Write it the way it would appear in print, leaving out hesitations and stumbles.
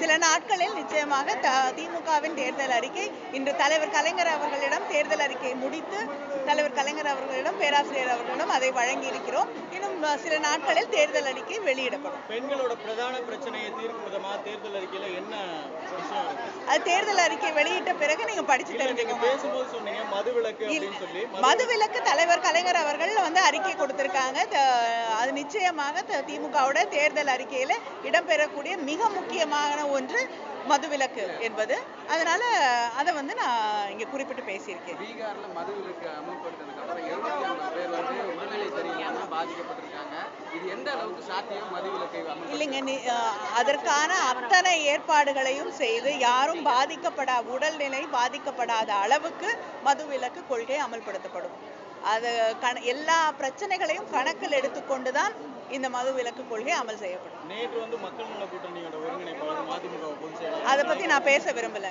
சில நாட்களில் நிச்சயமாக திமுகவின் தேர்தல் அறிக்கை இன்று தலைவர் கலைஞர் அவர்களிடம் தேர்தல் அறிக்கையை முடித்து தலைவர் கலைஞர் அவர்களிடம் பேராசிரியர் அவர்களிடம் அதை வழங்கி இருக்கிறோம். இன்னும் சில நாட்களில் தேர்தல் அறிக்கை வெளியிடப்படும். பெண்களோட பிரதான பிரச்சனையை தீர்க்கும் விதமா தேர்தல் அறிக்கையில என்ன விஷயம் இருக்கு? அது தேர்தல் அறிக்கை வெளியிட்ட பிறகு நீங்க படிச்சு தெரிஞ்சுக்கோங்க. பேசும்போது சொன்னீங்க மதுவிலக்கு அப்படின்னு சொல்லி. மதுவிலக்கு தலைவர் கலைஞர் அவர்கள் அறிக்கை கொடுத்திருக்காங்க. அது நிச்சயமாக திமுகவோட தேர்தல் அறிக்கையில இடம்பெறக்கூடிய மிக முக்கியமான ஒன்று மதுவிலக்கு என்பது. அதனால அதை நான் இங்க குறிப்பிட்டு பேசியிருக்கேன். பீகார்ல மதுவிலக்கு அமல்படுத்தினதுக்கு அப்புறம் 75 பேர் உடல்நிலை சரியில்லாம பாதிக்கப்பட்டிருக்காங்க. இது எந்த அளவுக்கு சாத்தியம் மதுவிலக்கை இல்லைங்க, அதற்கான அத்தனை ஏற்பாடுகளையும் செய்து யாரும் உடல்நிலை பாதிக்கப்படாத அளவுக்கு மதுவிலக்கு கொள்கை அமல்படுத்தப்படும். அது எல்லா பிரச்சனைகளையும் கணக்கில் எடுத்துக்கொண்டுதான் இந்த மதுவிலக்கு கொள்கை அமல் செய்யப்படும். நேற்று மக்கள் நல கூட்டணியோட ஒருங்கிணைப்பாளர் மதிமுக பொதுச் செயலாளர் அதை பத்தி நான் பேச விரும்பல.